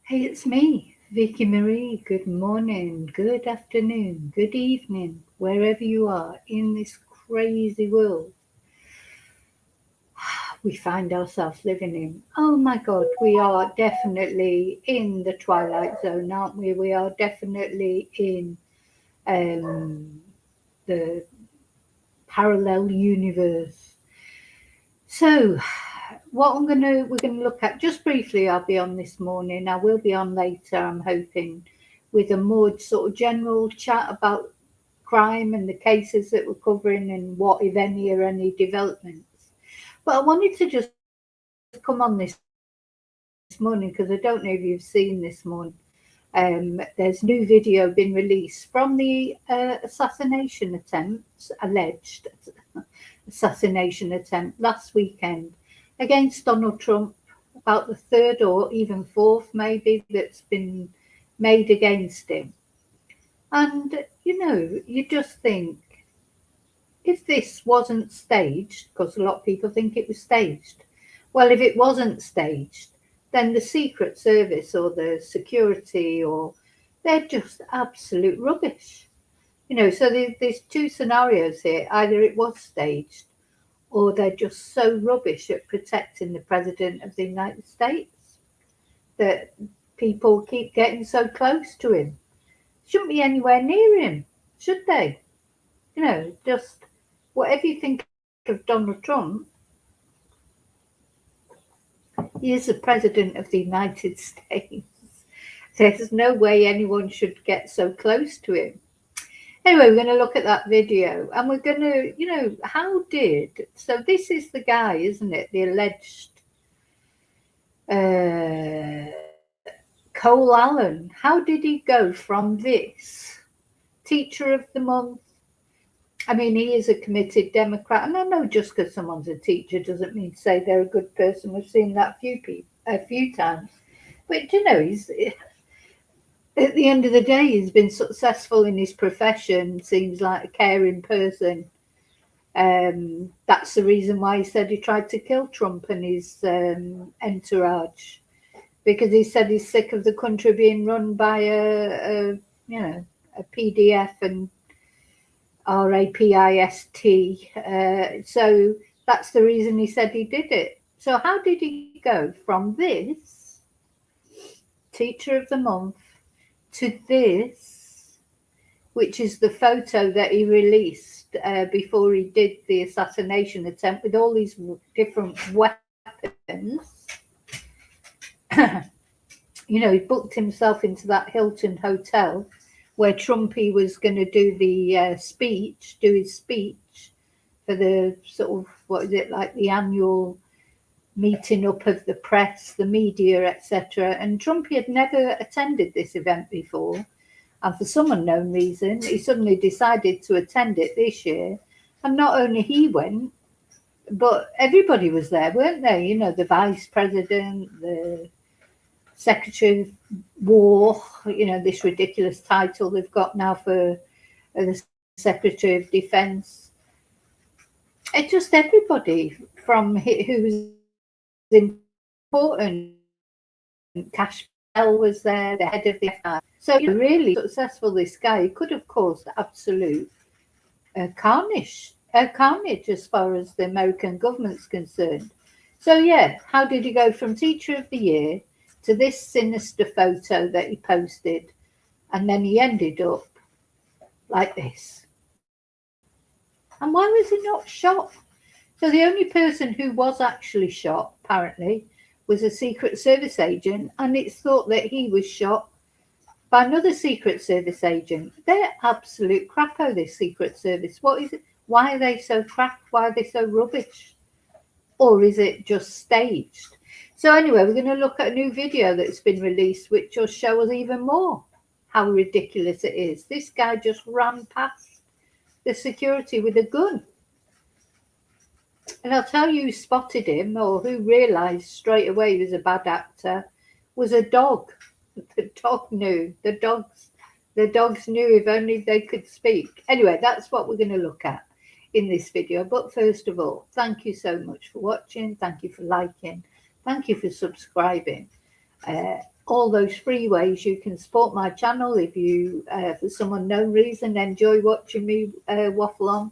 Hey, it's me, Vicky Marie. Good morning, good afternoon, good evening, wherever you are in this crazy world we find ourselves living in. Oh my God, we are definitely in the twilight zone, aren't we? We are definitely in the parallel universe. So, we're gonna look at just briefly. I'll be on this morning. I will be on later. I'm hoping with a more sort of general chat about crime and the cases that we're covering and what, if any, are any developments. But I wanted to just come on this morning because I don't know if you've seen this morning. There's new video been released from the assassination attempt, alleged assassination attempt last weekend against Donald Trump, about the third or even fourth, maybe, that's been made against him. And, you just think, if this wasn't staged, because a lot of people think it was staged, well, if it wasn't staged, then the Secret Service or the security or they're just absolute rubbish. So there's two scenarios here. Either it was staged or they're just so rubbish at protecting the President of the United States that people keep getting so close to him. Shouldn't be anywhere near him, should they? Just whatever you think of Donald Trump, he is the President of the United States. There's no way anyone should get so close to him. Anyway, we're going to look at that video and we're going to, so this is the guy, isn't it? The alleged Cole Allen. How did he go from this teacher of the month? I mean, he is a committed Democrat, and I know just because someone's a teacher doesn't mean to say they're a good person. We've seen that a few times. But he's at the end of the day, he's been successful in his profession. Seems like a caring person. That's the reason why he said he tried to kill Trump and his entourage, because he said he's sick of the country being run by a PDF and RAPIST. So that's the reason he said he did it. So how did he go from this teacher of the month to this, which is the photo that he released before he did the assassination attempt with all these different weapons? He booked himself into that Hilton hotel where Trumpy was going to do his speech for the sort of, what is it, like the annual meeting up of the press, the media, etc. And Trumpy had never attended this event before. And for some unknown reason, he suddenly decided to attend it this year. And not only he went, but everybody was there, weren't they? The vice president, the Secretary of War, this ridiculous title they've got now for the Secretary of Defense. It's just everybody from who was important. Cash Patel was there, the head of the FBI. So, really successful, this guy. He could have caused absolute carnage as far as the American government's concerned. So, yeah, how did he go from Teacher of the Year to this sinister photo that he posted, and then he ended up like this? And why was he not shot? So the only person who was actually shot, apparently, was a Secret Service agent, and it's thought that he was shot by another Secret Service agent. They're absolute crappo, this Secret Service. What is it? Why are they so crap? Why are they so rubbish? Or is it just staged? So anyway, we're going to look at a new video that's been released, which will show us even more how ridiculous it is. This guy just ran past the security with a gun. And I'll tell you who spotted him, or who realised straight away he was a bad actor, was a dog. The dog knew. The dogs knew, if only they could speak. Anyway, that's what we're going to look at in this video. But first of all, thank you so much for watching. Thank you for liking. Thank you for subscribing. all those free ways you can support my channel if you, for some unknown reason, enjoy watching me waffle on.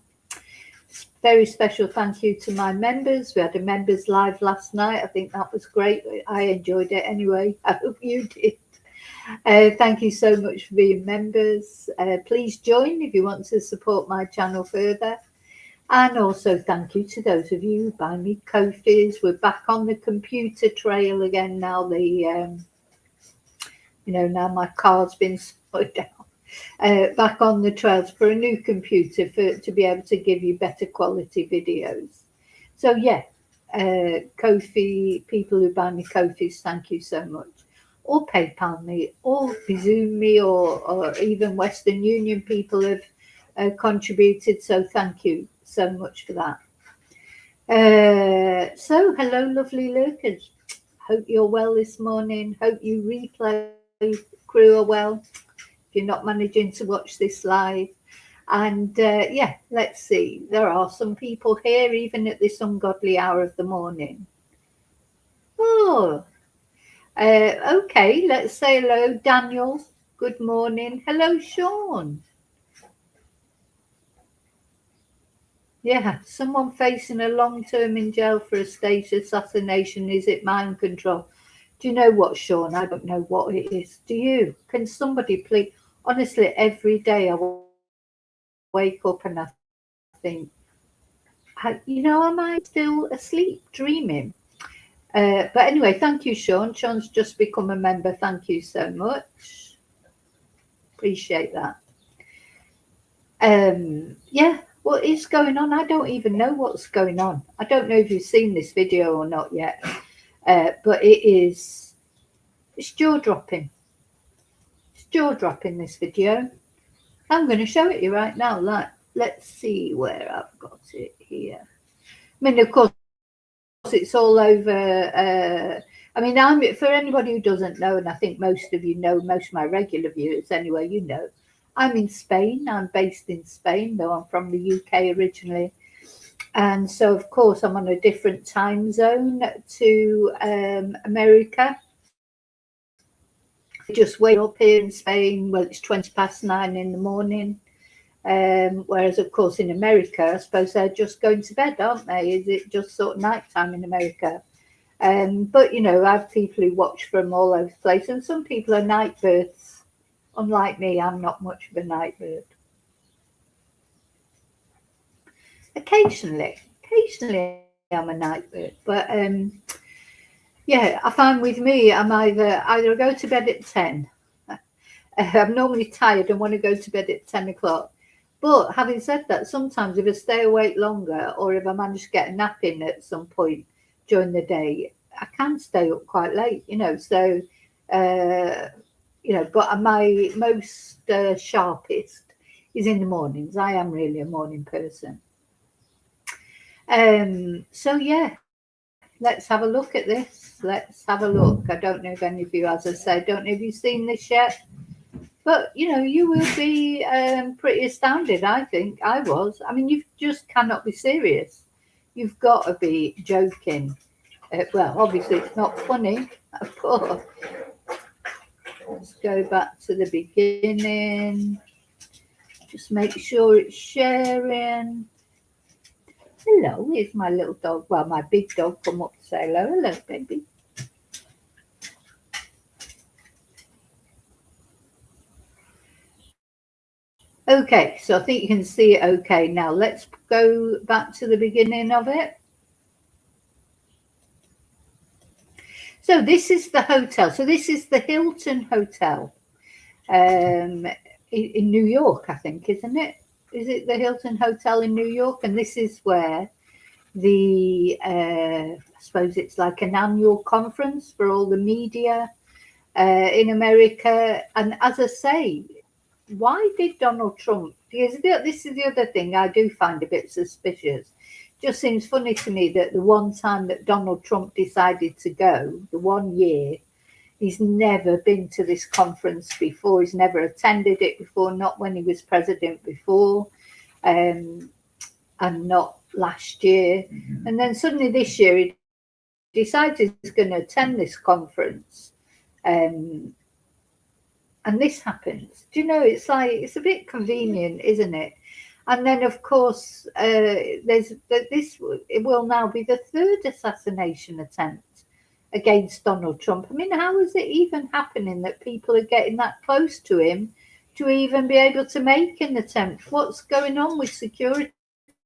Very special thank you to my members. We had a members live last night. I think that was great. I enjoyed it anyway. I hope you did. Thank you so much for being members. Please join if you want to support my channel further. And also thank you to those of you who buy me Ko-fis. We're back on the computer trail again now. Now my card's been slowed down. Back on the trails for a new computer to be able to give you better quality videos. So yeah, Ko-fi, people who buy me Ko-fis, thank you so much. Or PayPal me, or Zoom me, or even Western Union people have contributed. So thank you so much for that. So hello, lovely lurkers. Hope you're well this morning. Hope you replay crew are well. If you're not managing to watch this live. And yeah, let's see. There are some people here, even at this ungodly hour of the morning. Oh, okay. Let's say hello, Daniel. Good morning. Hello, Sean. Yeah, someone facing a long term in jail for a state assassination. Is it mind control? Do you know what, Sean? I don't know what it is. Do you? Can somebody please? Honestly, every day I wake up and I think, am I still asleep, dreaming? But anyway, thank you, Sean. Sean's just become a member. Thank you so much. Appreciate that. Yeah, what is going on? I don't even know what's going on. I don't know if you've seen this video or not yet, but it's jaw-dropping. It's jaw-dropping, this video. I'm going to show it you right now. Let's see where I've got it here. I mean, of course, it's all over. I mean, for anybody who doesn't know, and I think most of you know, most of my regular viewers anyway, you know, I'm in Spain. I'm based in Spain, though I'm from the UK originally. And so, of course, I'm on a different time zone to America. Just wake up here in Spain. Well, it's 9:20 in the morning. Whereas, of course, in America, I suppose they're just going to bed, aren't they? Is it just sort of nighttime in America? But, I have people who watch from all over the place, and some people are night birds. Unlike me, I'm not much of a night bird. Occasionally, I'm a night bird. But, yeah, I find with me, I'm either I go to bed at 10. I'm normally tired and want to go to bed at 10 o'clock. But having said that, sometimes if I stay awake longer or if I manage to get a nap in at some point during the day, I can stay up quite late, So, but my most sharpest is in the mornings. I am really a morning person. So, yeah, let's have a look at this. Let's have a look. I don't know if any of you, as I said, don't know if you've seen this yet. But, you will be pretty astounded, I think. I was. I mean, you just cannot be serious. You've got to be joking. Well, obviously, it's not funny, of course. Let's go back to the beginning. Just make sure it's sharing. Hello, here's my little dog. Well, my big dog come up to say hello. Hello, baby. Okay, so I think you can see it okay. Now let's go back to the beginning of it. So this is the hotel. So this is the Hilton Hotel in New York, I think, isn't it? Is it the Hilton Hotel in New York? And this is where I suppose it's like an annual conference for all the media in America. And as I say, why did Donald Trump? Because this is the other thing I do find a bit suspicious. Just seems funny to me that the one time that Donald Trump decided to go, the 1 year, he's never been to this conference before. He's never attended it before, not when he was president before, and not last year. And then suddenly this year he decides he's going to attend this conference. Um, and this happens. Do you know? It's like it's a bit convenient, isn't it? And then, of course, this. It will now be the third assassination attempt against Donald Trump. I mean, how is it even happening that people are getting that close to him to even be able to make an attempt? What's going on with security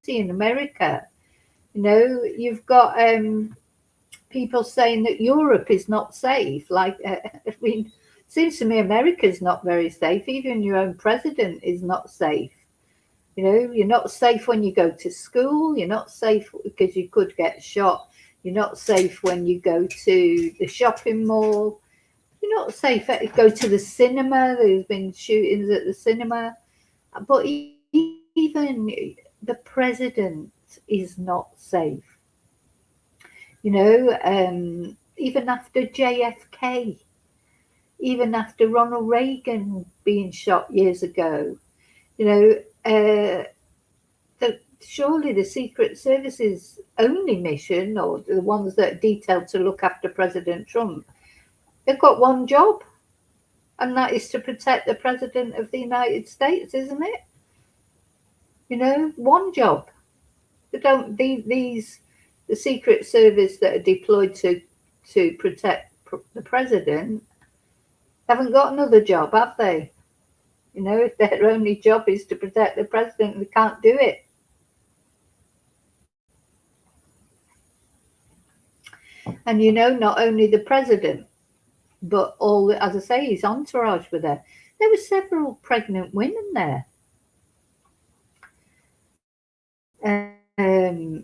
in America? You know, you've got people saying that Europe is not safe. Like, I mean, it seems to me America's not very safe. Even your own president is not safe. You know, you're not safe when you go to school. You're not safe because you could get shot. You're not safe when you go to the shopping mall. You're not safe. Go to the cinema. There's been shootings at the cinema. But even the president is not safe. You know, even after JFK, even after Ronald Reagan being shot years ago, you know, surely the Secret Service's only mission, or the ones that are detailed to look after President Trump, they've got one job, and that is to protect the President of the United States, isn't it? You know, one job. They don't these the Secret Service that are deployed to protect the president haven't got another job, have they? You know, if their only job is to protect the president, they can't do it. And you know, not only the president, but all, as I say, his entourage were there. There were several pregnant women there.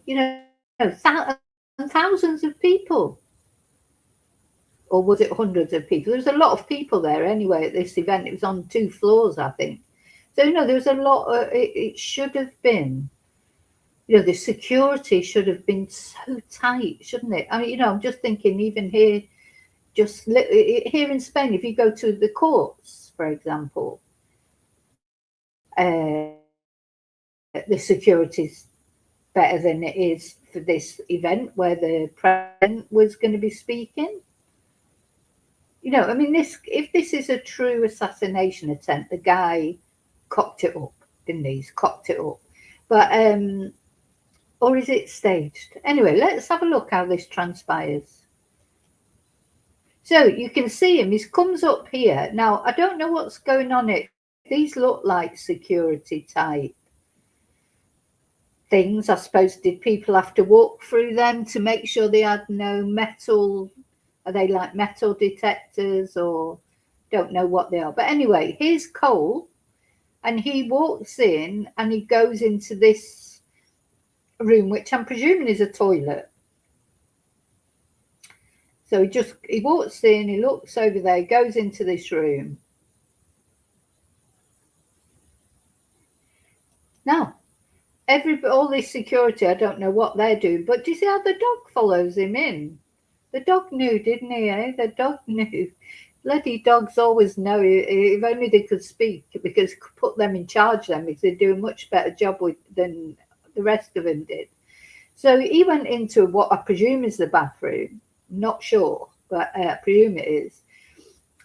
You know, thousands of people, or was it hundreds of people? There was a lot of people there anyway at this event. It was on 2 floors, I think. So you know, there was a lot. It should have been. You know, the security should have been so tight, shouldn't it? I mean, you know, I'm just thinking, even here, here in Spain, if you go to the courts, for example, uh, the security's better than it is for this event where the president was going to be speaking. You know, I mean, if this is a true assassination attempt, the guy cocked it up, didn't he? He's cocked it up, but or is it staged? Anyway, let's have a look how this transpires. So you can see him. He comes up here. Now I don't know what's going on. These look like security type things. I suppose, did people have to walk through them to make sure they had no metal? Are they like metal detectors, or don't know what they are? But anyway, here's Cole, and he walks in and he goes into this room, which I'm presuming is a toilet. So he walks in, he looks over there, goes into this room. Now, all this security, I don't know what they're doing, but do you see how the dog follows him in? The dog knew, didn't he? Eh? The dog knew. Bloody dogs always know. If only they could speak, because put them in charge then, because they do a much better job than the rest of them did. So he went into what I presume is the bathroom. Not sure, but I presume it is.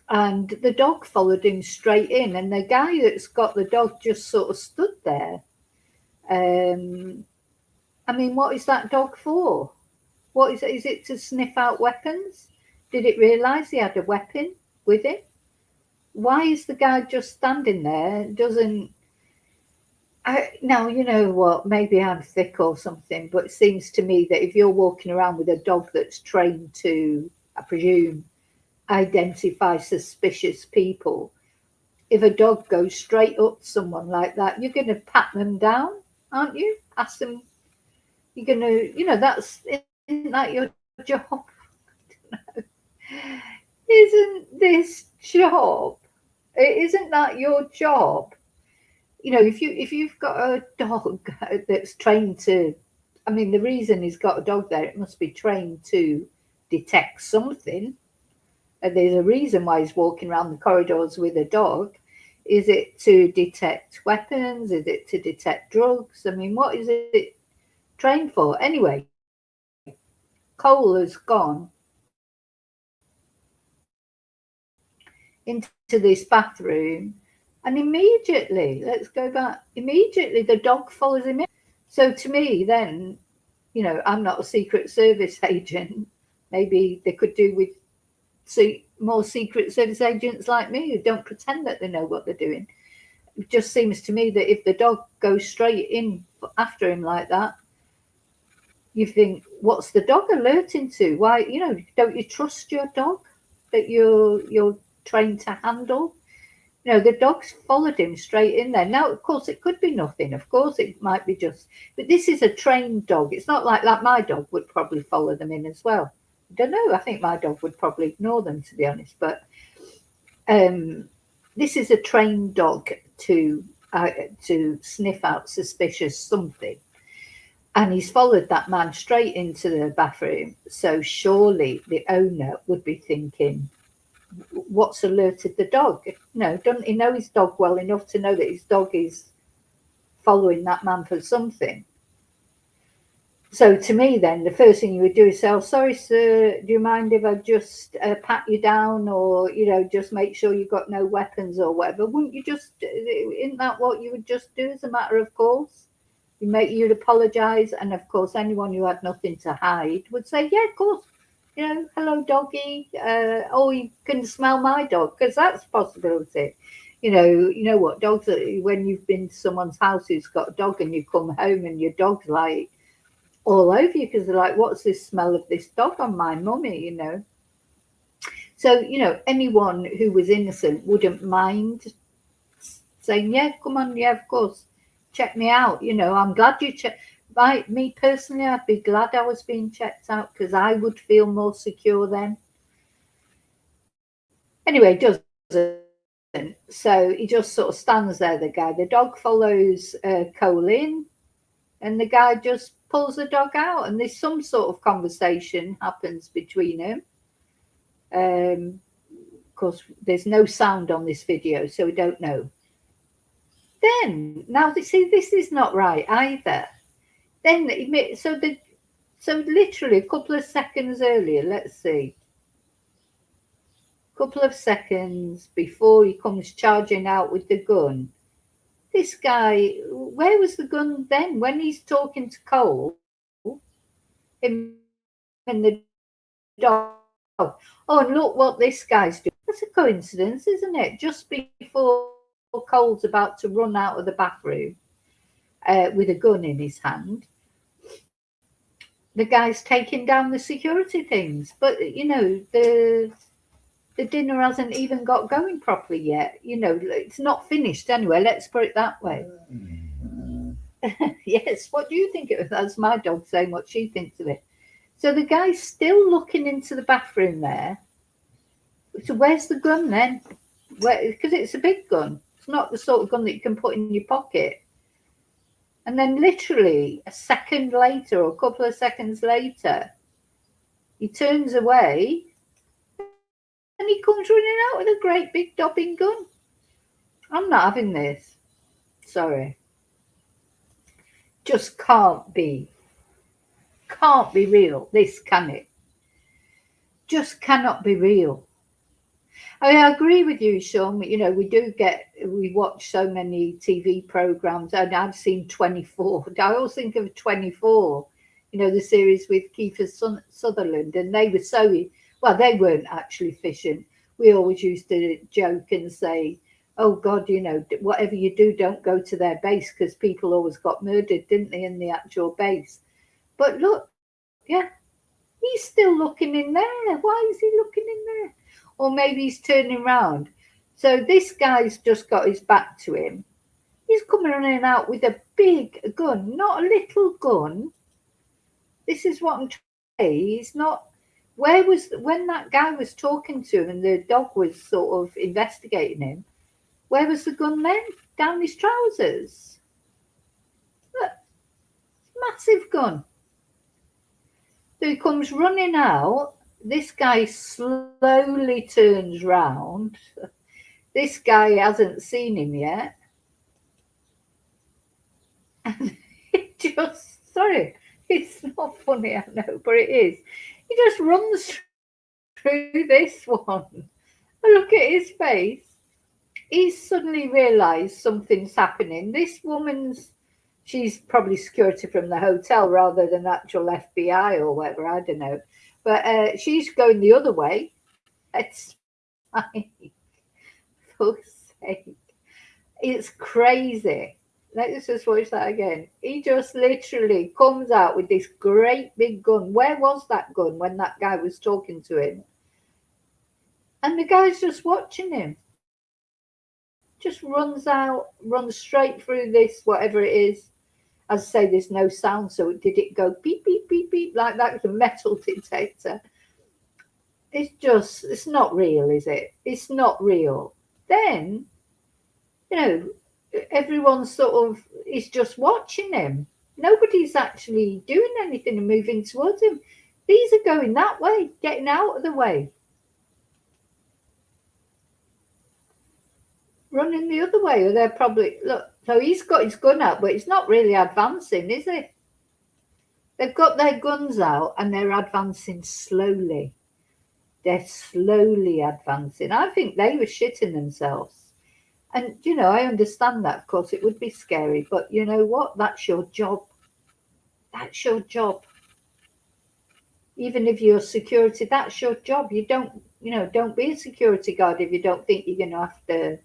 And the dog followed him straight in, and the guy that's got the dog just sort of stood there. I mean, what is that dog for? What is it? Is it to sniff out weapons? Did it realise he had a weapon with him? Why is the guy just standing there? Now, you know what? Maybe I'm thick or something, but it seems to me that if you're walking around with a dog that's trained to, I presume, identify suspicious people, if a dog goes straight up to someone like that, you're going to pat them down, aren't you? Ask them, you're going to, you know, isn't that your job? Isn't this job? Isn't that your job? You know, if you've got a dog that's trained to, I mean, the reason he's got a dog there, it must be trained to detect something. And there's a reason why he's walking around the corridors with a dog. Is it to detect weapons? Is it to detect drugs? I mean, what is it trained for? Anyway, Cole has gone into this bathroom, and immediately, let's go back, immediately the dog follows him in. So to me, then, I'm not a Secret Service agent. Maybe they could do with more Secret Service agents like me who don't pretend that they know what they're doing. It just seems to me that if the dog goes straight in after him like that, you think, what's the dog alerting to? Why, don't you trust your dog that you're trained to handle? The dogs followed him straight in there. Now, of course, it could be nothing. Of course, it might be just, but this is a trained dog. It's not like that. My dog would probably follow them in as well. I don't know. I think my dog would probably ignore them, to be honest. But this is a trained dog to sniff out suspicious something. And he's followed that man straight into the bathroom. So surely the owner would be thinking, what's alerted the dog? Doesn't he know his dog well enough to know that his dog is following that man for something? So to me, then, the first thing you would do is say, oh, sorry, sir, do you mind if I just pat you down, or, just make sure you've got no weapons or whatever? Wouldn't you just, isn't that what you would just do as a matter of course? You'd apologise, and of course, anyone who had nothing to hide would say, yeah, of course, hello, doggy. Oh, you can smell my dog, because that's a possibility. You know what, dogs, when you've been to someone's house who's got a dog and you come home and your dog's like all over you because they're like, what's this smell of this dog on my mummy, So, anyone who was innocent wouldn't mind saying, yeah, come on, yeah, of course, check me out. I'm glad you checked. Me personally, I'd be glad I was being checked out because I would feel more secure then. Anyway, it doesn't. So he just sort of stands there, the guy. The dog follows Cole in, and the guy just pulls the dog out, and there's some sort of conversation happens between them. Of course, there's no sound on this video, so we don't know. Then, now, see, this is not right either. Then, so literally a couple of seconds earlier, let's see, a couple of seconds before he comes charging out with the gun, this guy, where was the gun then? When he's talking to Cole, him and the dog. Oh, and look what this guy's doing. That's a coincidence, isn't it? Just before Cole's about to run out of the bathroom with a gun in his hand, the guy's taking down the security things. But, the dinner hasn't even got going properly yet. It's not finished anyway. Let's put it that way. Yes, what do you think of it? That's my dog saying what she thinks of it. So the guy's still looking into the bathroom there. So where's the gun then? Because it's a big gun. It's not the sort of gun that you can put in your pocket. And then literally a second later or a couple of seconds later, he turns away and he comes running out with a great big dobbing gun. I'm not having this. Sorry. Just can't be real. This, can it? Just cannot be real. I agree with you, Sean. We watch so many TV programs, and I've seen 24. I always think of 24, the series with Kiefer Sutherland, and they were they weren't actually fishing. We always used to joke and say, oh God, whatever you do, don't go to their base, because people always got murdered, didn't they, in the actual base? But look, yeah, he's still looking in there. Why is he looking in there? Or maybe he's turning around. So this guy's just got his back to him. He's coming running out with a big gun, not a little gun. This is what I'm trying to say. He's not. When that guy was talking to him and the dog was sort of investigating him, where was the gun then? Down his trousers. Look, massive gun. So he comes running out. This guy slowly turns round. This guy hasn't seen him yet. And sorry, it's not funny, I know, but it is. He just runs through this one. Look at his face. He's suddenly realised something's happening. This woman's, she's probably security from the hotel rather than actual FBI or whatever, I don't know. But she's going the other way. It's fine. Fuck's sake. It's crazy. Let's just watch that again. He just literally comes out with this great big gun. Where was that gun when that guy was talking to him? And the guy's just watching him. Just runs out, runs straight through this, whatever it is. As I say, there's no sound, so did it go beep, beep, beep, beep, like that with a metal detector? It's just, it's not real, is it? It's not real. Then, you know, everyone sort of is just watching him. Nobody's actually doing anything and moving towards him. These are going that way, getting out of the way, running the other way, or they're probably, look, so he's got his gun out, but it's not really advancing, is it? They've got their guns out and they're advancing slowly. They're slowly advancing. I think they were shitting themselves. And, you know, I understand that. Of course, it would be scary. But you know what? That's your job. That's your job. Even if you're security, that's your job. You don't, you know, don't be a security guard if you don't think you're going to have to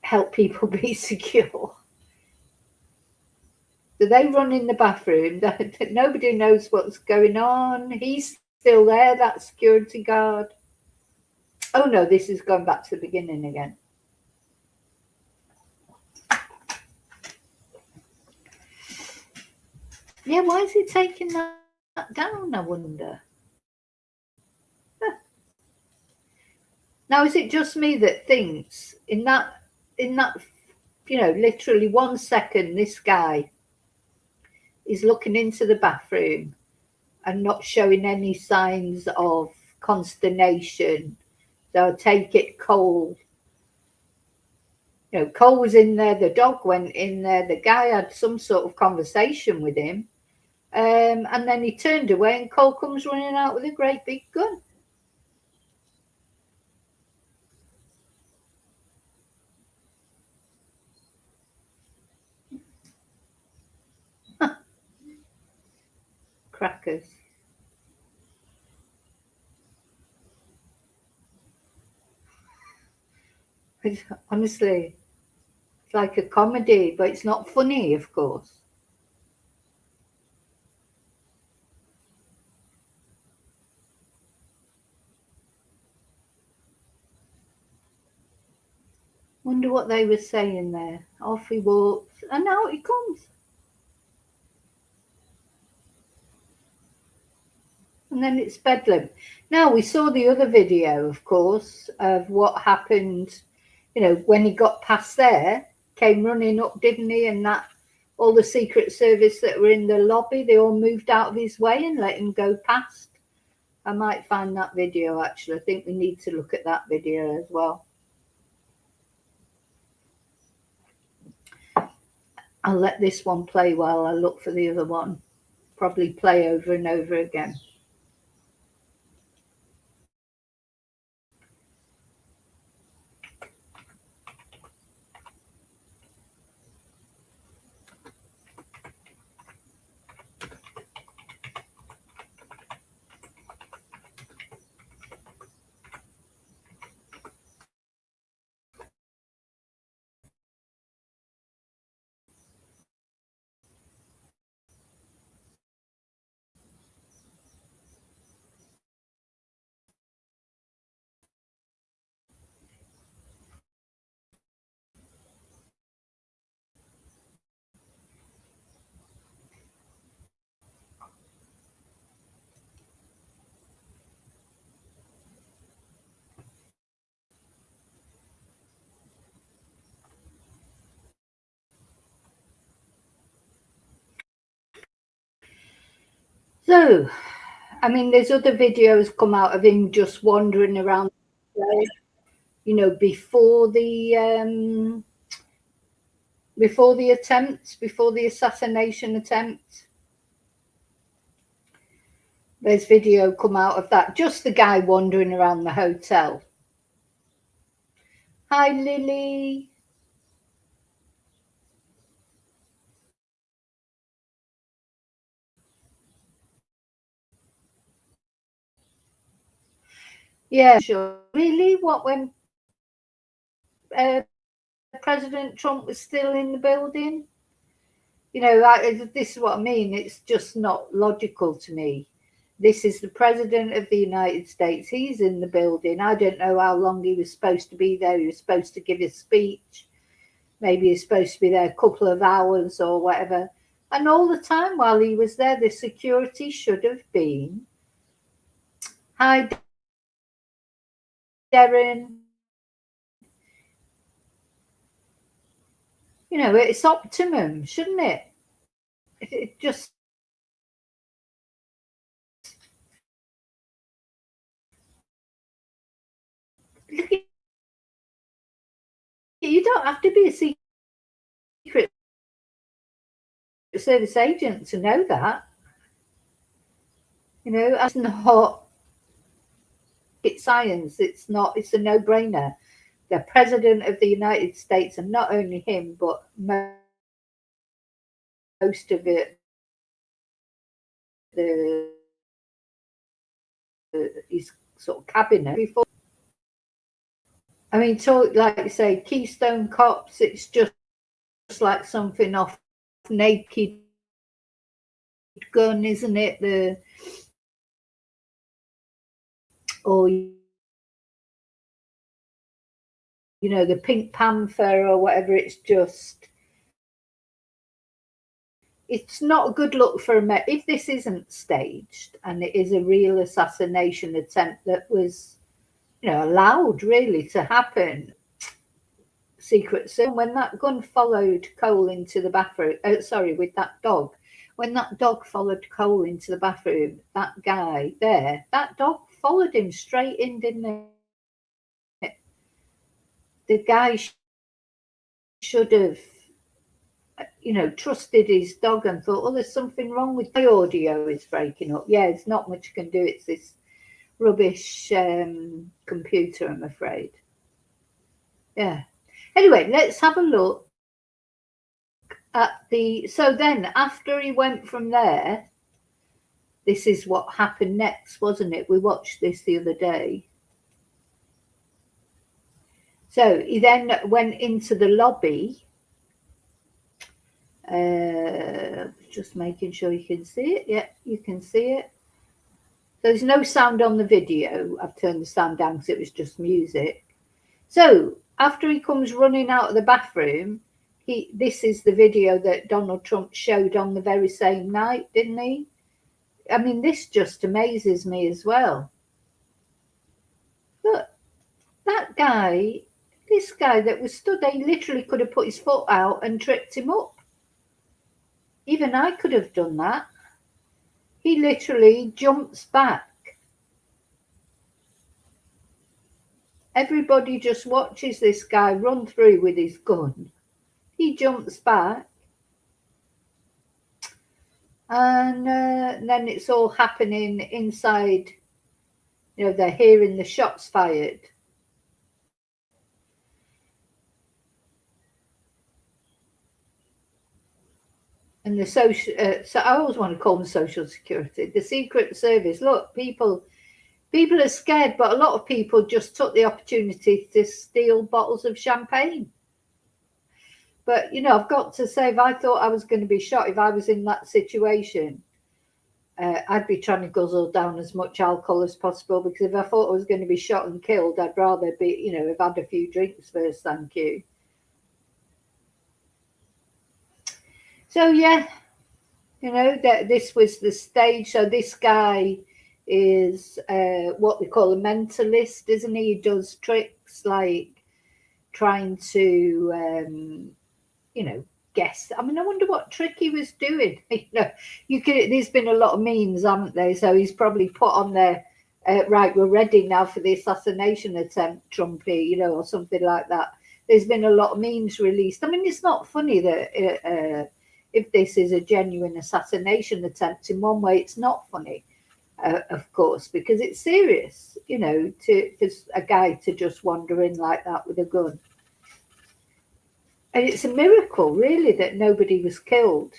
help people be secure. So they run in the bathroom. Nobody knows what's going on. He's still there, that security guard. Oh no, this is going back to the beginning again. Yeah, why is he taking that down, I wonder? Now, is it just me that thinks in that, you know, literally 1 second, this guy is looking into the bathroom and not showing any signs of consternation. So I take it Cole. You know, Cole was in there, the dog went in there, the guy had some sort of conversation with him. And then he turned away and Cole comes running out with a great big gun. Crackers. Honestly, it's like a comedy, but it's not funny, of course. Wonder what they were saying there. Off he walks, and out he comes. And then it's bedlam. Now, we saw the other video, of course, of what happened, you know, when he got past there, came running up, didn't he? And that all the Secret Service that were in the lobby, they all moved out of his way and let him go past. I might find that video, actually. I think we need to look at that video as well. I'll let this one play while I look for the other one. Probably play over and over again. So, I mean, there's other videos come out of him just wandering around, you know, before the attempt, before the assassination attempt. There's video come out of that. Just the guy wandering around the hotel. Hi, Lily. Yeah, sure. Really? What, when President Trump was still in the building? You know, this is what I mean. It's just not logical to me. This is the President of the United States. He's in the building. I don't know how long he was supposed to be there. He was supposed to give a speech. Maybe he's supposed to be there a couple of hours or whatever. And all the time while he was there, the security should have been. Hi, Darren. You know, it's optimum, shouldn't it? It just. Look, you don't have to be a secret service agent to know that. You know, that's not it's science. It's not. It's a no-brainer. The President of the United States, and not only him, but most of it, his sort of cabinet. Before, I mean, talk like you say, Keystone Cops. It's just like something off Naked Gun, isn't it? Or you know, the Pink Panther or whatever. It's not a good look for America. If this isn't staged and it is a real assassination attempt that was, you know, allowed really to happen, secret. So when that gun followed Cole into the bathroom, with that dog, when that dog followed Cole into the bathroom, that guy there, that dog followed him straight in, didn't it? The guy should have, you know, trusted his dog and thought, oh, there's something wrong with my audio is breaking up. Yeah, it's not much you can do. It's this rubbish computer, I'm afraid. Yeah. Anyway, let's have a look at so then after he went from there, this is what happened next, wasn't it? We watched this the other day. So he then went into the lobby. Just making sure you can see it. Yeah, you can see it. There's no sound on the video. I've turned the sound down because it was just music. So after he comes running out of the bathroom, this is the video that Donald Trump showed on the very same night, didn't he? I mean, this just amazes me as well. Look, this guy that was stood there, he literally could have put his foot out and tripped him up. Even I could have done that. He literally jumps back. Everybody just watches this guy run through with his gun. He jumps back. And then it's all happening inside. You know, they're hearing the shots fired. And the social, so I always want to call them social security, the Secret Service. Look, people are scared, but a lot of people just took the opportunity to steal bottles of champagne. But, you know, I've got to say, if I thought I was going to be shot, if I was in that situation, I'd be trying to guzzle down as much alcohol as possible, because if I thought I was going to be shot and killed, I'd rather be, you know, have had a few drinks first, thank you. So, yeah, you know, that this was the stage. So this guy is what we call a mentalist, isn't he? He does tricks like trying to, you know, guess. I mean, I wonder what trick he was doing. You know, there's been a lot of memes, haven't there? So he's probably put on there, right, we're ready now for the assassination attempt, Trumpy, you know, or something like that. There's been a lot of memes released. I mean, it's not funny that if this is a genuine assassination attempt, in one way, it's not funny. of course, because it's serious, for a guy to just wander in like that with a gun. And it's a miracle, really, that nobody was killed.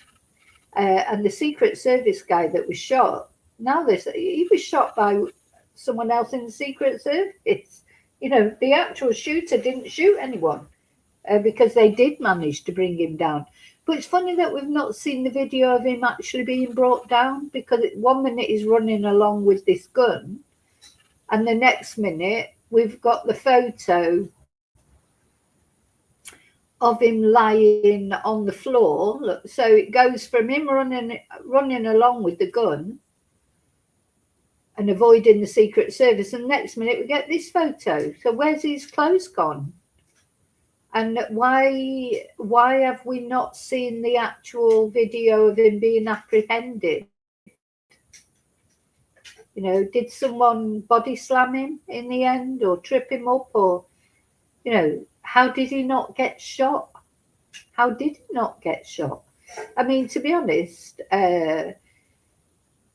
And the Secret Service guy that was shot, he was shot by someone else in the Secret Service. The actual shooter didn't shoot anyone because they did manage to bring him down. But it's funny that we've not seen the video of him actually being brought down, because 1 minute he's running along with this gun, and the next minute we've got the photo of him lying on the floor. Look, so it goes from him running along with the gun and avoiding the Secret Service, and next minute we get this photo. So where's his clothes gone? And why have we not seen the actual video of him being apprehended? Did someone body slam him in the end, or trip him up, or how did he not get shot? How did he not get shot? I mean, to be honest, that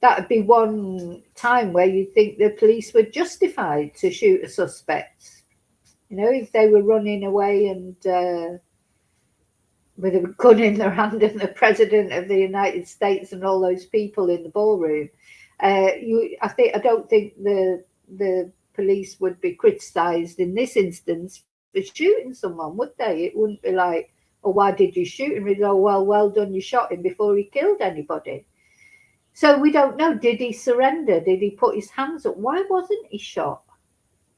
would be one time where you'd think the police were justified to shoot a suspect. If they were running away and with a gun in their hand, and the President of the United States and all those people in the ballroom, I don't think the police would be criticised in this instance for shooting someone, would they? It wouldn't be like, oh, why did you shoot him? We'd go, well done, you shot him before he killed anybody. So we don't know. Did he surrender? Did he put his hands up? Why wasn't he shot?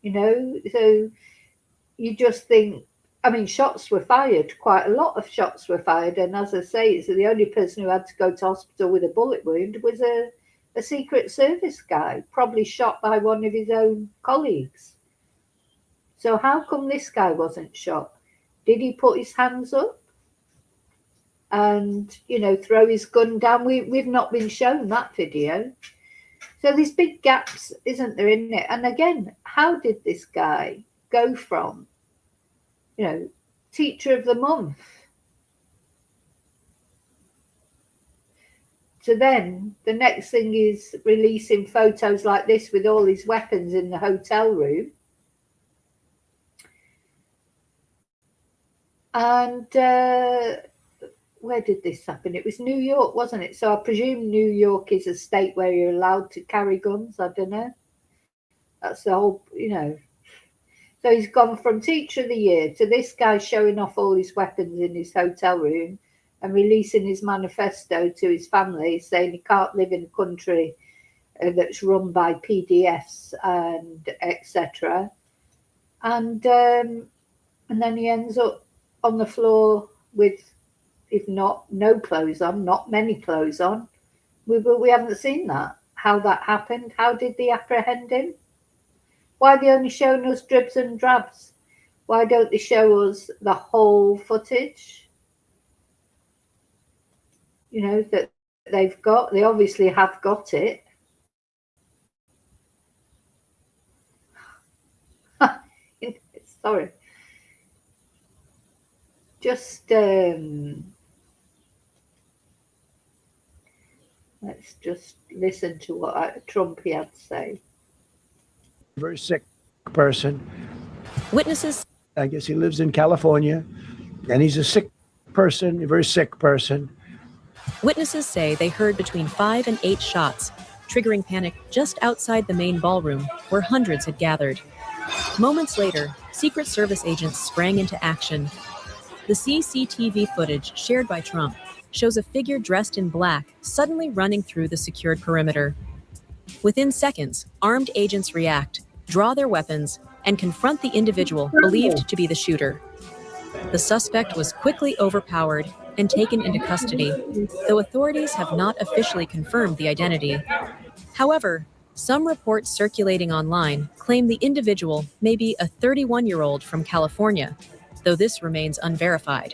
So you just think, I mean, shots were fired, quite a lot of shots were fired. And as I say, it's the only person who had to go to hospital with a bullet wound was a Secret Service guy, probably shot by one of his own colleagues. So how come this guy wasn't shot? Did he put his hands up and, throw his gun down? We've not been shown that video. So there's big gaps, isn't there, in it? And again, how did this guy go from, teacher of the month to then the next thing is releasing photos like this with all his weapons in the hotel room? And where did this happen? It was New York, wasn't it? So I presume New York is a state where you're allowed to carry guns. I don't know. That's the whole, So he's gone from Teacher of the Year to this guy showing off all his weapons in his hotel room and releasing his manifesto to his family, saying he can't live in a country that's run by PDFs and etc. And then he ends up on the floor with, if not no clothes on, not many clothes on. We haven't seen that. How that happened? How did they apprehend him? Why are they only showing us dribs and drabs? Why don't they show us the whole footage? That they've got. They obviously have got it. Sorry. Just let's just listen to what Trump had to say. Very sick person. Witnesses. I guess he lives in California, and he's a sick person, a very sick person. Witnesses say they heard between 5 and 8 shots, triggering panic just outside the main ballroom where hundreds had gathered. Moments later, Secret Service agents sprang into action. The CCTV footage shared by Trump shows a figure dressed in black suddenly running through the secured perimeter. Within seconds, armed agents react, draw their weapons, and confront the individual believed to be the shooter. The suspect was quickly overpowered and taken into custody, though authorities have not officially confirmed the identity. However, some reports circulating online claim the individual may be a 31-year-old from California, though this remains unverified.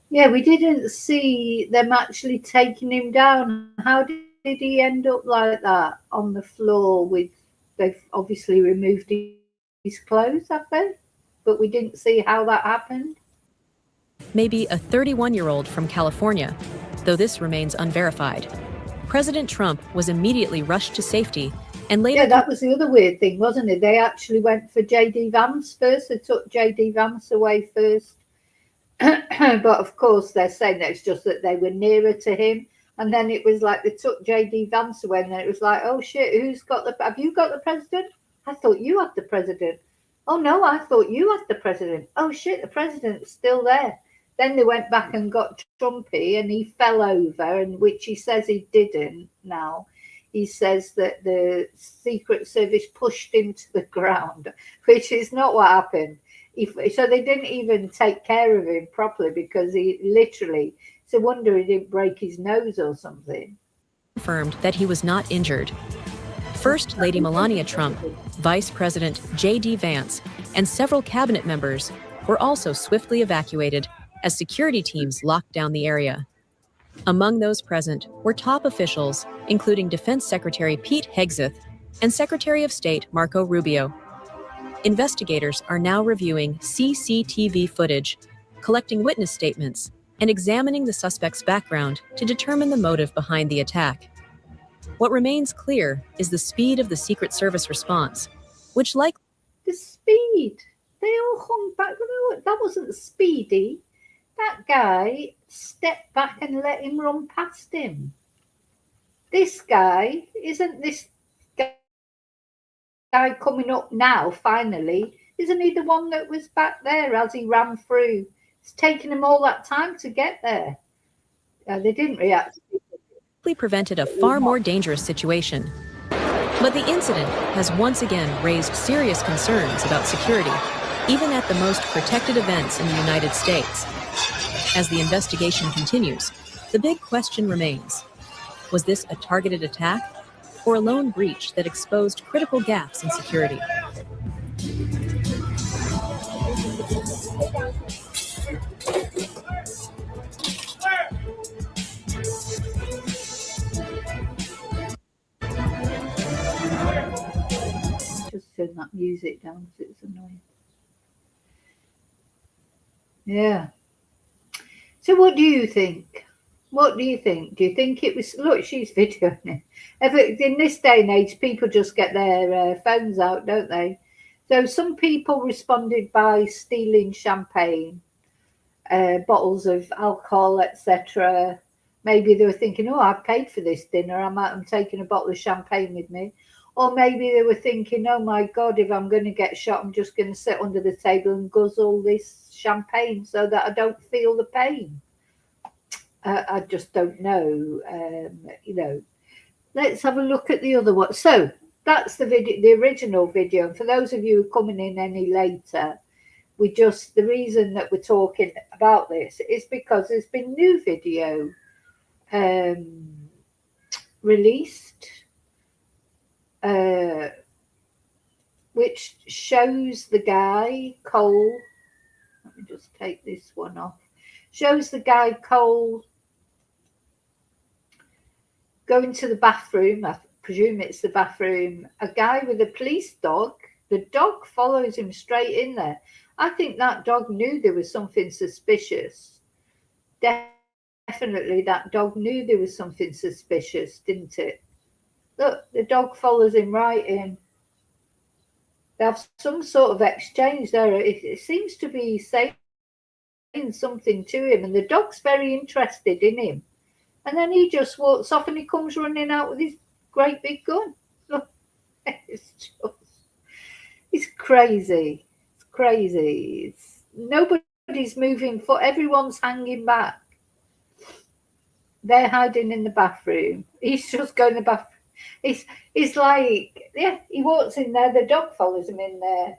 Yeah, we didn't see them actually taking him down. How did he end up like that on the floor they've obviously removed his clothes, have they? But we didn't see how that happened. Maybe a 31-year-old from California, though this remains unverified. President Trump was immediately rushed to safety and later. Yeah, that was the other weird thing, wasn't it? They actually went for J.D. Vance first. They took J.D. Vance away first. But of course, they're saying that it's just that they were nearer to him. And then it was like they took J.D. Vance away, and then it was like, oh shit, have you got the president? I thought you had the president. Oh no, I thought you had the president. Oh shit, the president's still there. Then they went back and got Trumpy, and he fell over, and which he says he didn't now. He says that the Secret Service pushed him to the ground, which is not what happened. So they didn't even take care of him properly because he literally, it's a wonder he didn't break his nose or something. Confirmed that he was not injured. First Lady Melania Trump, Vice President J.D. Vance, and several cabinet members were also swiftly evacuated as security teams locked down the area. Among those present were top officials, including Defense Secretary Pete Hegseth and Secretary of State Marco Rubio. Investigators are now reviewing CCTV footage, collecting witness statements, and examining the suspect's background to determine the motive behind the attack. What remains clear is the speed of the Secret Service response, which likely... The speed. They all hung back. That wasn't speedy. That guy stepped back and let him run past him. This guy, isn't this guy coming up now, finally? Isn't he the one that was back there as he ran through? It's taken him all that time to get there. They didn't react. Prevented a far more dangerous situation. But the incident has once again raised serious concerns about security, even at the most protected events in the United States. As the investigation continues, the big question remains: was this a targeted attack or a lone breach that exposed critical gaps in security? Just turn that music down because it's annoying. Yeah. So what do you think? What do you think? Do you think it was... Look, she's videoing it. In this day and age, people just get their phones out, don't they? So some people responded by stealing champagne, bottles of alcohol, etc. Maybe they were thinking, oh, I paid for this dinner. I'm taking a bottle of champagne with me. Or maybe they were thinking, oh my God, if I'm going to get shot, I'm just going to sit under the table and guzzle this champagne so that I don't feel the pain. I just don't know. Let's have a look at the other one. So that's the video, the original video. And for those of you coming in any later, the reason that we're talking about this is because there's been new video released, which shows the guy Cole. Let me just take this one off. Shows the guy Cole going to the bathroom. I presume it's the bathroom. A guy with a police dog. The dog follows him straight in there. I think that dog knew there was something suspicious. Definitely that dog knew there was something suspicious, didn't it? Look, the dog follows him right in. They have some sort of exchange there. It seems to be saying something to him, and the dog's very interested in him. And then he just walks off and he comes running out with his great big gun. Look, it's crazy. It's crazy. Nobody's moving foot. Everyone's hanging back. They're hiding in the bathroom. He's just going to the bathroom. It's like, yeah, he walks in there, the dog follows him in there.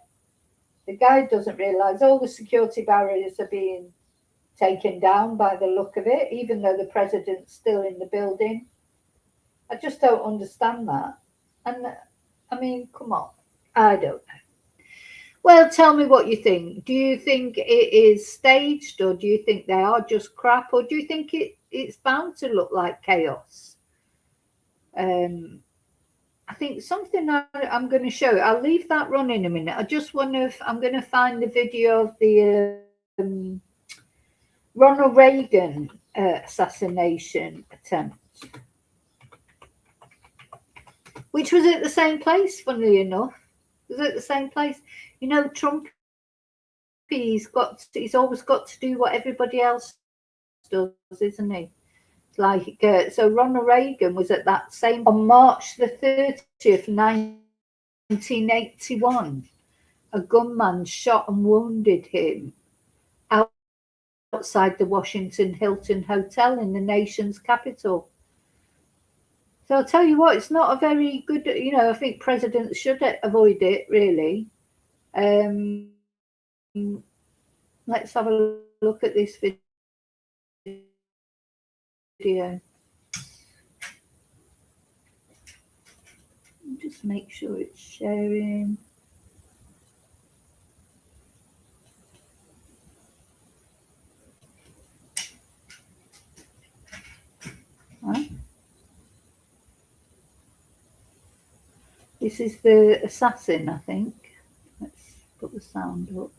The guy doesn't realise all the security barriers are being taken down by the look of it, even though the president's still in the building. I just don't understand that. And I mean, come on. I don't know. Well, tell me what you think. Do you think it is staged, or do you think they are just crap, or do you think it's bound to look like chaos? I think something I'm going to show. I'll leave that run in a minute. I just wonder if I'm going to find the video of the Ronald Reagan assassination attempt. which was at the same place, funnily enough. It was at the same place. You know, Trump, he's always got to do what everybody else does, isn't he? Like, so Ronald Reagan was at that same, on March the 30th, 1981, a gunman shot and wounded him outside the Washington Hilton Hotel in the nation's capital. So I'll tell you what, it's not a very good, I think presidents should avoid it, really. Let's have a look at this video. Just make sure it's sharing. Huh? This is the assassin, I think. Let's put the sound up.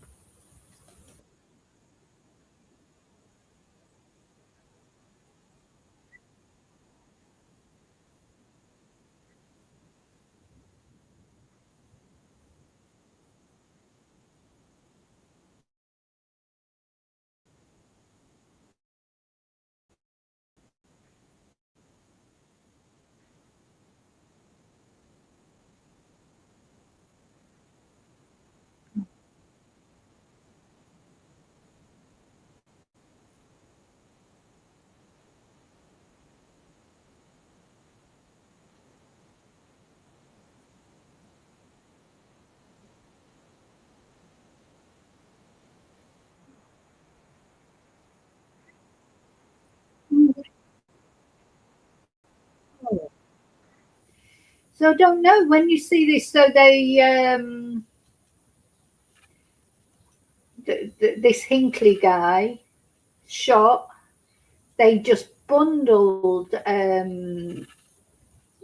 So I don't know when you see this. So they, this Hinckley guy shot. They just bundled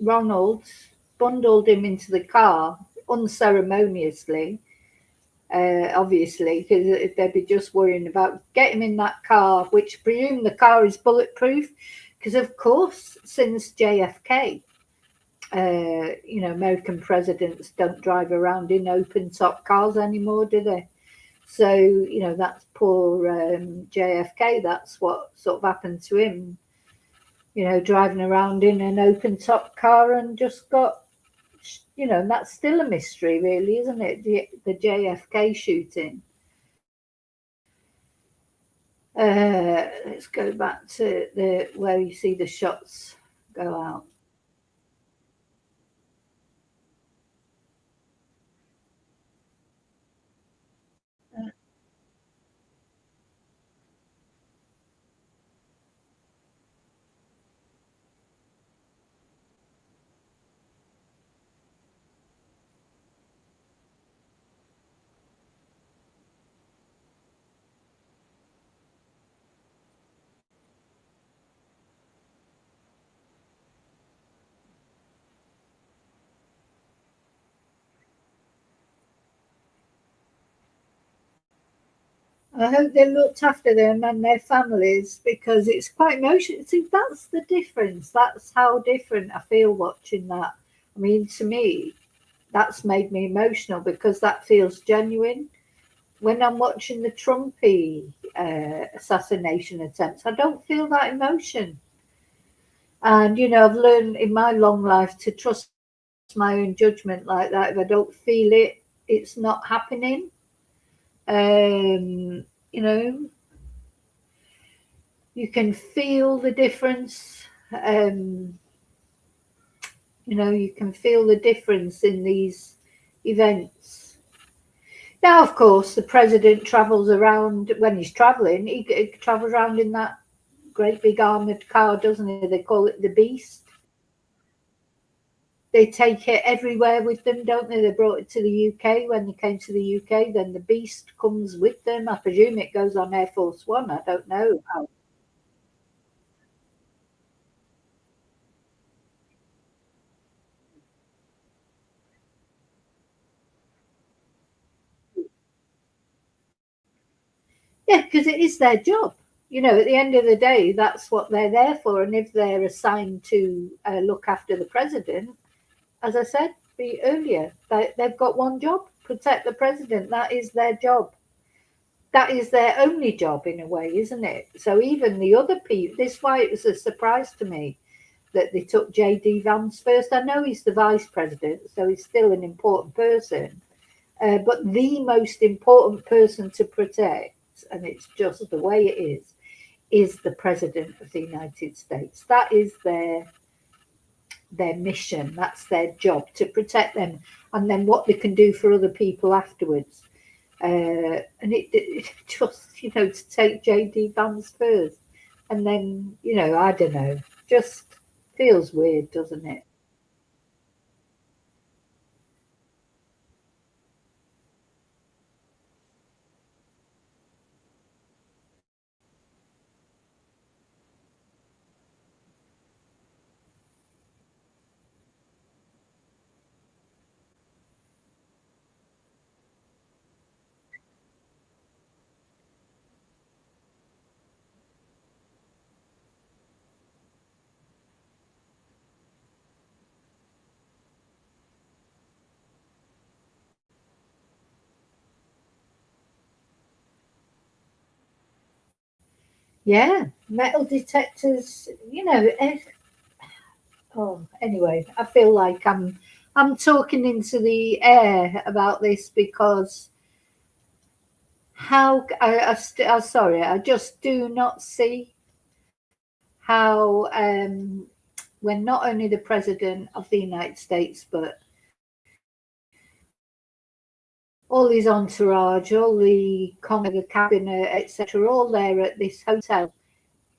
Ronald, bundled him into the car unceremoniously. Obviously, because they'd be just worrying about get him in that car, which presume the car is bulletproof. Because of course, since JFK, American presidents don't drive around in open top cars anymore, do they? So, that's poor JFK. That's what sort of happened to him, driving around in an open top car and just got, that's still a mystery, really, isn't it? The JFK shooting. Let's go back to where you see the shots go out. I hope they looked after them and their families because it's quite emotional. See, that's the difference. That's how different I feel watching that. I mean, to me, that's made me emotional because that feels genuine. When I'm watching the Trumpy assassination attempts, I don't feel that emotion. And, I've learned in my long life to trust my own judgment like that. If I don't feel it, it's not happening. You know, you can feel the difference. You can feel the difference in these events. Now, of course, the president travels around when he's traveling. He travels around in that great big armored car, doesn't he? They call it the Beast. They take it everywhere with them, don't they? They brought it to the UK when they came to the UK. Then the Beast comes with them. I presume it goes on Air Force One. I don't know how. Yeah, because it is their job. At the end of the day, that's what they're there for. And if they're assigned to look after the president, as I said earlier, they've got one job: protect the president. That is their job. That is their only job in a way, isn't it? So even the other people, this is why it was a surprise to me that they took JD Vance first. I know he's the vice president, so he's still an important person, but the most important person to protect, and it's just the way it is the president of the United States. That is their mission. That's their job, to protect them, and then what they can do for other people afterwards. And it just, to take JD Vance first, and then, I don't know, just feels weird, doesn't it? Yeah, metal detectors, oh, anyway, I feel like I'm talking into the air about this because how I'm sorry, I just do not see how when not only the president of the United States, but all his entourage, all the Congress, the cabinet, etc., all there at this hotel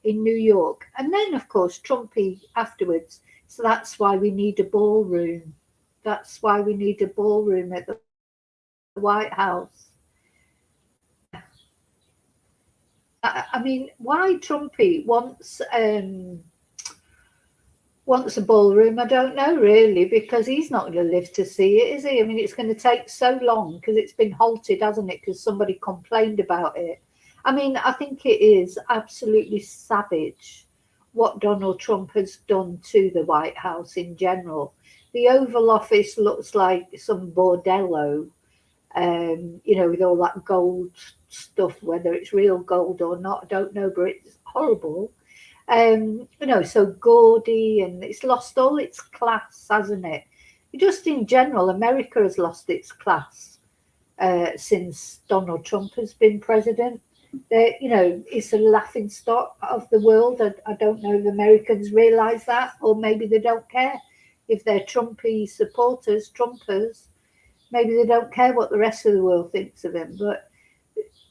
in New York, and then of course Trumpy afterwards. So that's why we need a ballroom. That's why we need a ballroom at the White House. I mean, why Trumpy wants a ballroom, I don't know really, because he's not going to live to see it, is he? I mean, it's going to take so long because it's been halted, hasn't it? Because somebody complained about it. I mean, I think it is absolutely savage what Donald Trump has done to the White House in general. The Oval Office looks like some bordello, with all that gold stuff, whether it's real gold or not, I don't know, but it's horrible. So gaudy, and it's lost all its class, hasn't it? Just in general, America has lost its class since Donald Trump has been president. It's a laughing stock of the world. I don't know if Americans realise that, or maybe they don't care. If they're Trumpy supporters, Trumpers, maybe they don't care what the rest of the world thinks of him. But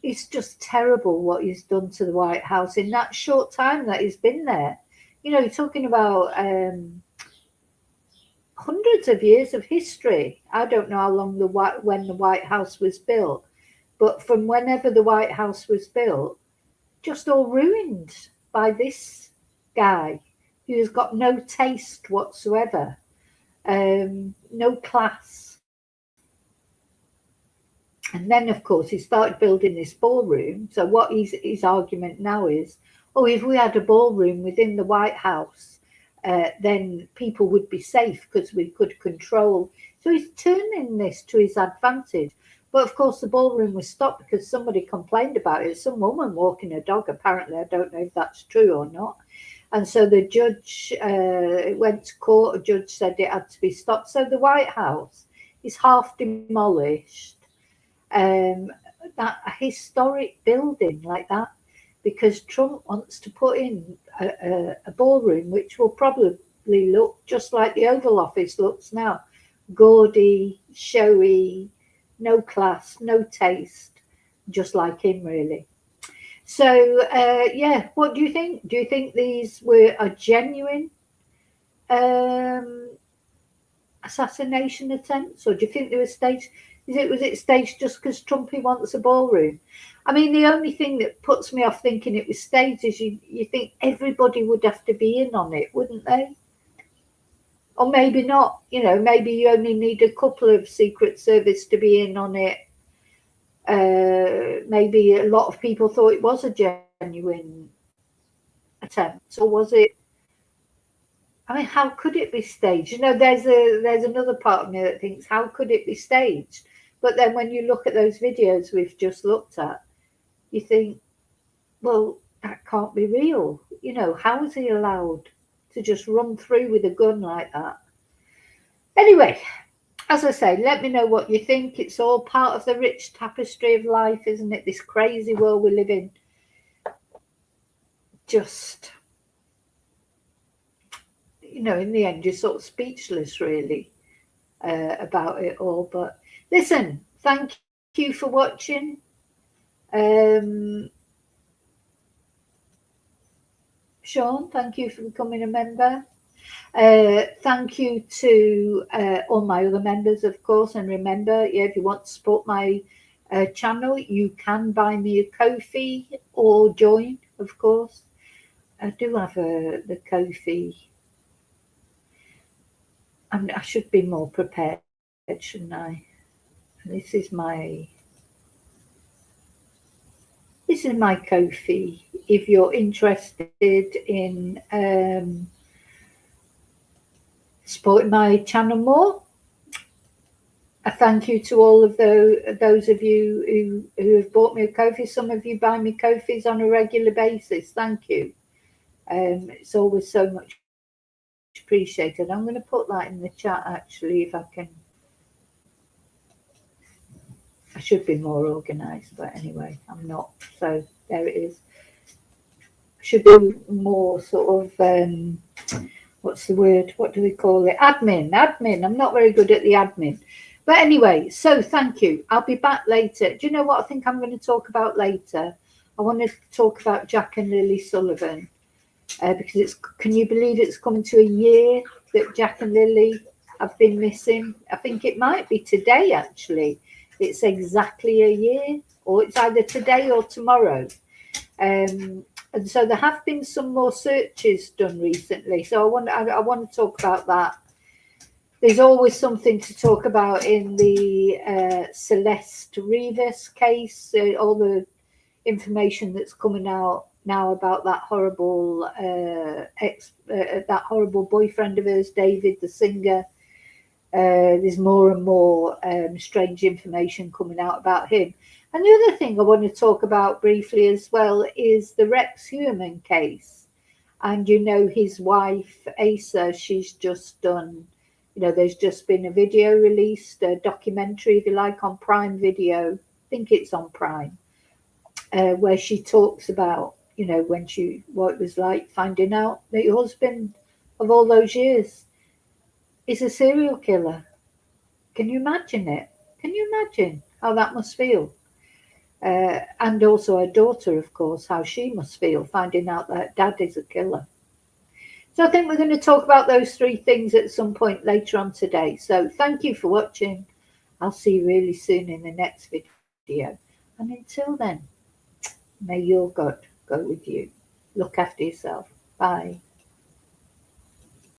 it's just terrible what he's done to the White House in that short time that he's been there. You're talking about hundreds of years of history. I don't know how long when the White House was built, but from whenever the White House was built, just all ruined by this guy who's got no taste whatsoever, no class. And then, of course, he started building this ballroom. So what his argument now is, oh, if we had a ballroom within the White House, then people would be safe because we could control. So he's turning this to his advantage. But of course, the ballroom was stopped because somebody complained about it. Some woman walking a dog, apparently. I don't know if that's true or not. And so the judge went to court. A judge said it had to be stopped. So the White House is half demolished. That a historic building like that, because Trump wants to put in a ballroom which will probably look just like the Oval Office looks now, gaudy, showy, no class, no taste, just like him really. So yeah, what do you think? Do you think these were a genuine assassination attempts, or do you think they were staged? Was it staged just because Trumpy wants a ballroom? I mean, the only thing that puts me off thinking it was staged is you think everybody would have to be in on it, wouldn't they? Or maybe not. Maybe you only need a couple of Secret Service to be in on it. Maybe a lot of people thought it was a genuine attempt, or was it I mean, how could it be staged? You know, there's another part of me that thinks, how could it be staged? But then when you look at those videos we've just looked at, you think, well, that can't be real. You know, how is he allowed to just run through with a gun like that? Anyway, as I say, let me know what you think. It's all part of the rich tapestry of life, isn't it? This crazy world we live in. Just, you know, in the end, you're sort of speechless, really, about it all. But listen, thank you for watching. Sean, thank you for becoming a member. Thank you to all my other members, of course. And remember, if you want to support my channel, you can buy me a Ko-fi or join, of course. I do have the Ko-fi. I should be more prepared, shouldn't I? This is my Ko-fi. If you're interested in supporting my channel more, a thank you to all of those of you who have bought me a Ko-fi. Some of you buy me Ko-fis on a regular basis. Thank you. It's always so much appreciated. I'm going to put that in the chat, actually, if I can. I should be more organised, but anyway, I'm not. So there it is. I should be more sort of, what's the word? What do we call it? Admin. I'm not very good at the admin. But anyway, so thank you. I'll be back later. Do you know what I think I'm going to talk about later? I want to talk about Jack and Lily Sullivan. Because can you believe it's coming to a year that Jack and Lily have been missing? I think it might be today, actually. It's exactly a year, or it's either today or tomorrow. And so there have been some more searches done recently. So I want to talk about that. There's always something to talk about in the Celeste Rivas case, all the information that's coming out now about that horrible that horrible boyfriend of hers, David, the singer. There's more and more strange information coming out about him. And the other thing I want to talk about briefly as well is the Rex Human case. And you know, his wife Asa, she's just done, you know, there's just been a video released, a documentary, if you like, on Prime Video. I think it's on Prime. Where she talks about, you know, what it was like finding out that your husband of all those years is a serial killer. Can you imagine it? Can you imagine how that must feel? And also her daughter, of course, how she must feel finding out that dad is a killer. So I think we're going to talk about those three things at some point later on today. So thank you for watching. I'll see you really soon in the next video. And until then, may your God go with you. Look after yourself. Bye.